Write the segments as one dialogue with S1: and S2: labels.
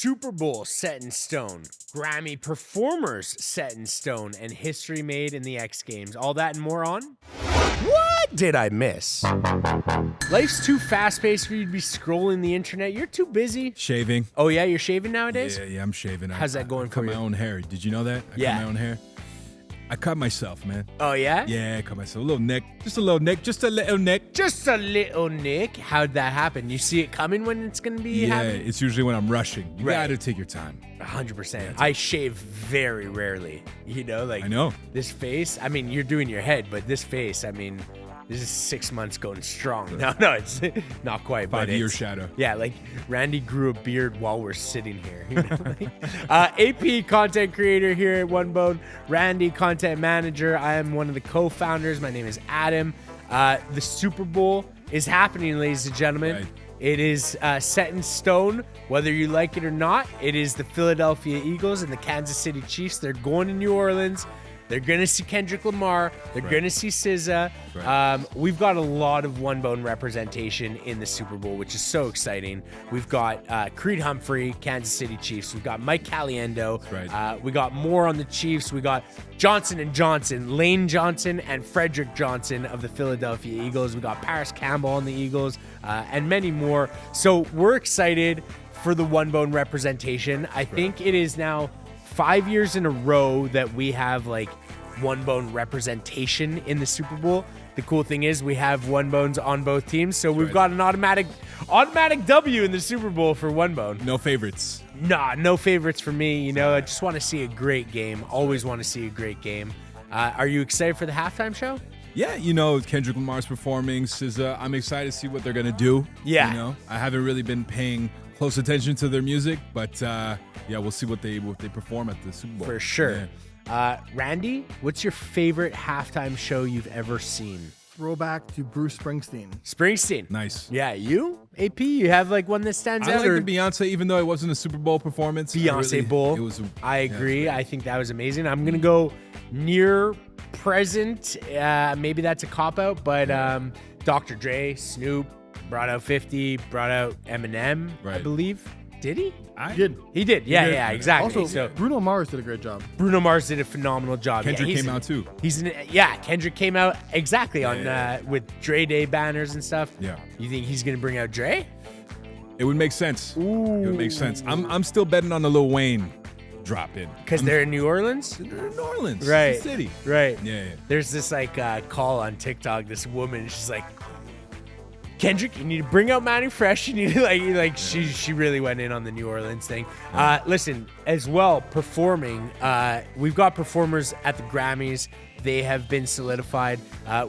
S1: Super Bowl set in stone, Grammy performers set in stone, and history made in the X Games. All that and more on What Did I Miss? Life's too fast-paced for you to be scrolling the internet. You're too busy.
S2: Shaving.
S1: Oh, yeah? You're shaving nowadays?
S2: Yeah, I'm shaving.
S1: How's that going for you?
S2: I cut my own hair. Did you know that? I cut my own hair. I cut myself, man.
S1: Oh, yeah?
S2: Yeah, I cut myself. A little nick. Just a little nick. Just a little nick.
S1: Just a little nick. How'd that happen? You see it coming when it's going to be happening?
S2: Yeah, it's usually when I'm rushing. You gotta take your time.
S1: 100%. I shave very rarely. You know, like
S2: I know.
S1: This face, I mean, you're doing your head, but this face, I mean, this is 6 months going strong. No, it's not quite.
S2: 5-year shadow.
S1: Yeah, like Randy grew a beard while we're sitting here. You know? AP content creator here at One Bone. Randy, content manager. I am one of the co-founders. My name is Adam. The Super Bowl is happening, ladies and gentlemen.
S2: Right.
S1: It is set in stone, whether you like it or not. It is the Philadelphia Eagles and the Kansas City Chiefs. They're going to New Orleans. They're going to see Kendrick Lamar. They're going to see SZA. Right. We've got a lot of One Bone representation in the Super Bowl, which is so exciting. We've got Creed Humphrey, Kansas City Chiefs. We've got Mike Caliendo.
S2: Right.
S1: We got more on the Chiefs. We got Johnson & Johnson, Lane Johnson and Frederick Johnson of the Philadelphia Eagles. We got Paris Campbell on the Eagles and many more. So we're excited for the One Bone representation. I think it is now 5 years in a row that we have like One Bone representation in the Super Bowl. The cool thing is we have One Bones on both teams, so we've got an automatic W in the Super Bowl for One Bone.
S2: No favorites.
S1: Nah, no favorites for me. You know, I just want to see a great game. Always want to see a great game. Are you excited for the halftime show?
S2: Yeah, you know, Kendrick Lamar's performing. SZA, I'm excited to see what they're going to do.
S1: Yeah.
S2: You know, I haven't really been paying close attention to their music, but yeah, we'll see what they perform at the Super Bowl.
S1: For sure.
S2: Yeah.
S1: Randy, what's your favorite halftime show you've ever seen?
S3: Throwback to Bruce Springsteen.
S1: Springsteen.
S2: Nice.
S1: Yeah, you? AP, you have like one that stands
S2: I
S1: out?
S2: like the Beyonce, even though it wasn't a Super Bowl performance.
S1: Beyonce Bowl.
S2: It was.
S1: I agree. Yeah, I think that was amazing. I'm going to go near present. Maybe that's a cop-out, but Dr. Dre, Snoop, brought out 50, brought out Eminem, I believe. Did he?
S3: He
S1: did. Yeah, exactly.
S3: Also, Bruno Mars did a great job.
S1: Bruno Mars did a phenomenal job.
S2: Kendrick came out too.
S1: Kendrick came out exactly on with Dre Day banners and stuff.
S2: Yeah.
S1: You think he's gonna bring out Dre?
S2: It would make sense.
S1: Ooh.
S2: It would make sense. I'm still betting on the Lil Wayne drop in.
S1: Because they're in New Orleans?
S2: They're in New Orleans.
S1: Right.
S2: It's the city.
S1: Right.
S2: Yeah.
S1: There's this like call on TikTok, this woman, she's like, Kendrick, you need to bring out Manny Fresh. You need to she really went in on the New Orleans thing. Listen, as well, performing, we've got performers at the Grammys. They have been solidified.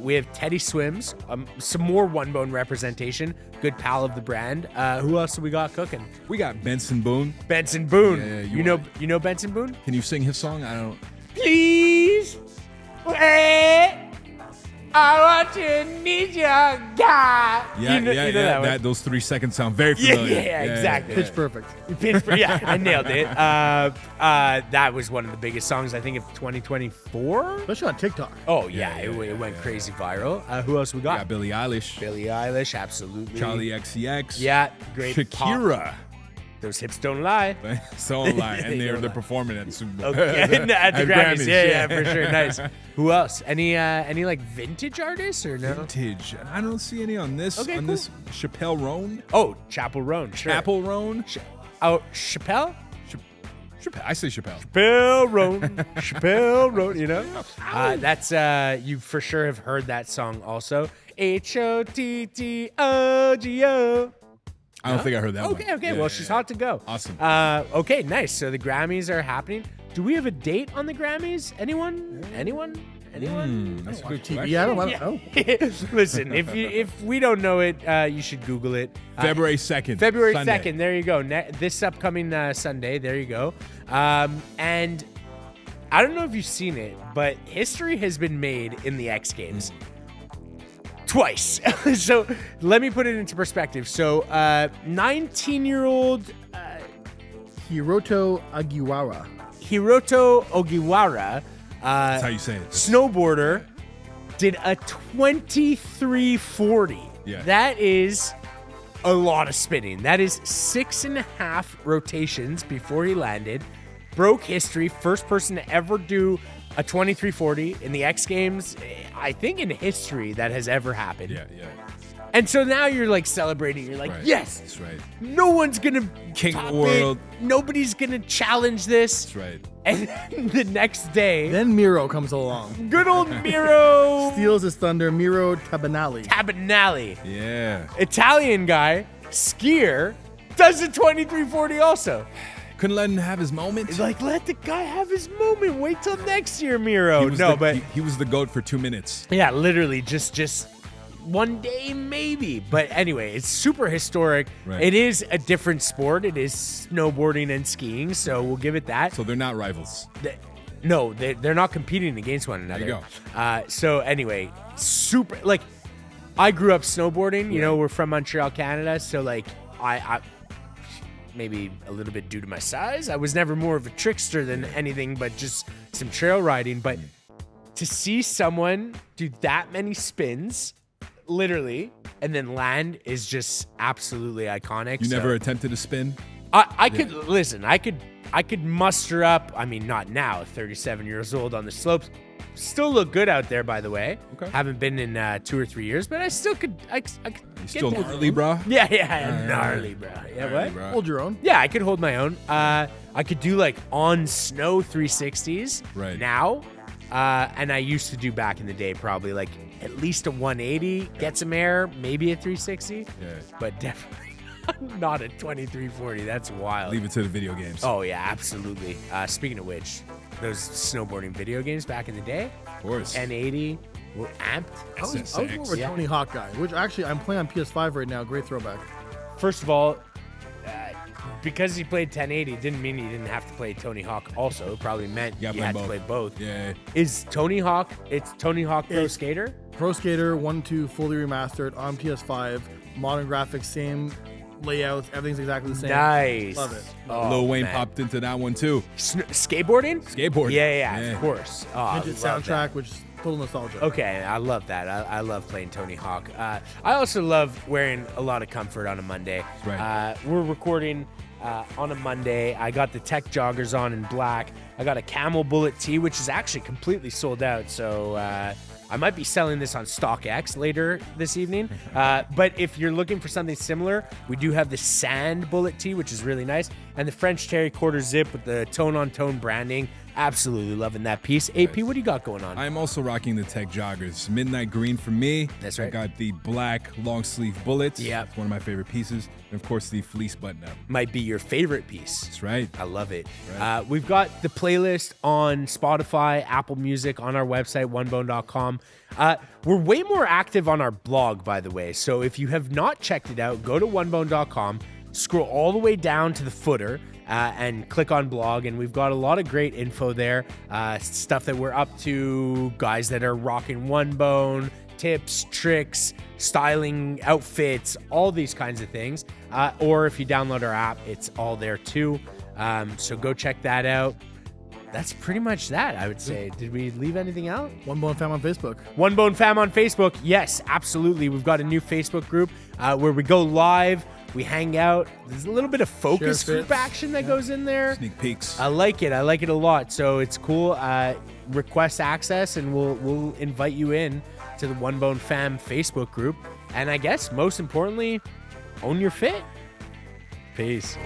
S1: We have Teddy Swims, some more One Bone representation, good pal of the brand. Who else do we got cooking?
S2: We got Benson Boone.
S1: Benson Boone.
S2: Yeah,
S1: you know Benson Boone?
S2: Can you sing his song? I don't.
S1: Please wait. I want you, need you, God.
S2: Yeah,
S1: you know that
S2: those 3 seconds sound very familiar.
S1: Yeah, exactly.
S3: Pitch Perfect.
S1: Yeah, I nailed it. That was one of the biggest songs, I think, of 2024.
S3: Especially on TikTok.
S1: Oh, yeah, it went crazy viral. Who else we got?
S2: We got Billie Eilish.
S1: Billie Eilish, absolutely.
S2: Charlie XCX.
S1: Yeah, great.
S2: Shakira.
S1: Pop. Those hips don't lie.
S2: So lie. And they're performing at the Super Bowl.
S1: Okay. at the Grammys.
S2: Grammys.
S1: Yeah, for sure. Nice. Who else? Any like vintage artists or no?
S2: Vintage. I don't see any on this.
S1: Okay,
S2: on
S1: cool.
S2: this Chappelle Roan.
S1: Oh, Chapel Roan. Sure.
S2: Apple Roan.
S1: Chappelle?
S2: Chappelle. I say Chappelle.
S1: Chappelle Roan. Chappelle Roan, you know? That's, you for sure have heard that song also. HOTTOGO.
S2: I don't think I heard that one.
S1: Okay. Well, she's hot to go.
S2: Awesome.
S1: Okay, nice. So the Grammys are happening. Do we have a date on the Grammys? Anyone?
S2: That's a good
S3: TV. I don't know.
S1: Listen, if we don't know it, you should Google it.
S2: February 2nd.
S1: February
S2: Sunday.
S1: 2nd. There you go. This upcoming Sunday. There you go. And I don't know if you've seen it, but history has been made in the X Games. Twice. So let me put it into perspective. So 19-year-old
S3: Hiroto Ogiwara.
S2: That's how you say it.
S1: Snowboarder did a 2340.
S2: Yeah.
S1: That is a lot of spinning. That is 6.5 rotations before he landed. Broke history. First person to ever do a 2340 in the X Games, I think in history that has ever happened.
S2: Yeah.
S1: And so now you're like celebrating. You're like,
S2: Right.
S1: yes,
S2: That's right.
S1: no one's gonna
S2: King
S1: top
S2: of the world.
S1: it. Nobody's gonna challenge this.
S2: That's right.
S1: And the next day,
S3: Then Miro comes along.
S1: good old Miro
S3: Steals his thunder. Miro Tabanali.
S1: Tabanali,
S2: Yeah.
S1: Italian guy, skier, does a 2340 also.
S2: Couldn't let him have his moment.
S1: It's like, let the guy have his moment. Wait till next year, Miro.
S2: He was the GOAT for 2 minutes.
S1: Yeah, literally just one day maybe. But anyway, it's super historic.
S2: Right.
S1: It is a different sport. It is snowboarding and skiing, so we'll give it that.
S2: So they're not rivals.
S1: No, they're not competing against one another.
S2: There you
S1: So anyway, super, like, I grew up snowboarding. You know, we're from Montreal, Canada, so like I maybe a little bit due to my size, I was never more of a trickster than anything but just some trail riding. But to see someone do that many spins, literally, and then land is just absolutely iconic.
S2: You
S1: So
S2: never attempted a spin?
S1: I could listen. I could muster up. I mean, not now. 37 years old on the slopes. Still look good out there, by the way.
S2: Okay.
S1: Haven't been in 2 or 3 years, but I still could. I could
S2: You
S1: get
S2: still
S1: there.
S2: gnarly, bro?
S1: Yeah, gnarly, bro. Yeah,
S2: Gnarly,
S1: what?
S2: bro.
S3: Hold your own.
S1: Yeah, I could hold my own. I could do like on snow 360s
S2: Right.
S1: now, and I used to do back in the day probably like at least a 180, get some air, maybe a 360,
S2: Yeah.
S1: but definitely not a 2340. That's wild.
S2: Leave it to the video games.
S1: Oh yeah, absolutely. Speaking of which, those snowboarding video games back in the day,
S2: Of course.
S1: N80 were amped.
S3: I was
S2: SSX.
S3: more of a
S1: Yeah.
S3: Tony Hawk guy, which actually I'm playing on PS5 right now. Great throwback.
S1: First of all, because he played 1080 didn't mean he didn't have to play Tony Hawk also. It probably meant
S2: You gotta
S1: you
S2: play
S1: had
S2: both.
S1: to play both.
S2: Yeah.
S1: Is Tony Hawk, it's Tony Hawk Pro
S3: It's-
S1: Skater?
S3: Pro Skater 1-2 fully remastered on PS5. Modern graphics, same layouts, everything's exactly the same.
S1: Nice.
S3: Love it.
S1: Oh,
S2: Lil Wayne
S1: man.
S2: popped into that one too.
S1: Skateboarding?
S2: Skateboarding.
S1: Yeah,
S2: Yeah.
S1: of course. Oh, I
S3: Vintage
S1: love that.
S3: soundtrack, which is total nostalgia.
S1: Okay, I love that. I love playing Tony Hawk. I also love wearing a lot of comfort on a Monday.
S2: Right.
S1: We're recording on a Monday. I got the tech joggers on in black. I got a camel bullet tee, which is actually completely sold out. So I might be selling this on StockX later this evening. But if you're looking for something similar, we do have the sand bullet tee, which is really nice, and the French terry quarter zip with the tone-on-tone branding. Absolutely loving that piece. AP, what do you got going on?
S2: I'm also rocking the tech joggers. Midnight green for me.
S1: That's
S2: I
S1: right.
S2: got the black long sleeve bullets.
S1: Yep.
S2: It's one of my favorite pieces. And of course the fleece button up.
S1: Might be your favorite piece.
S2: That's right.
S1: I love it.
S2: Right.
S1: We've got the playlist on Spotify, Apple Music, on our website, onebone.com. We're way more active on our blog, by the way. So if you have not checked it out, go to onebone.com, scroll all the way down to the footer, and click on blog. And we've got a lot of great info there. Stuff that we're up to, guys that are rocking One Bone, tips, tricks, styling, outfits, all these kinds of things. Or if you download our app, it's all there too. So go check that out. That's pretty much that, I would say. Did we leave anything out?
S3: One Bone Fam on Facebook.
S1: One Bone Fam on Facebook. Yes, absolutely. We've got a new Facebook group where we go live. We hang out. There's a little bit of focus
S3: Share
S1: group
S3: fits.
S1: action that goes in there.
S2: Sneak peeks.
S1: I like it. I like it a lot. So it's cool. Request access, and we'll invite you in to the One Bone Fam Facebook group. And I guess most importantly, own your fit. Peace.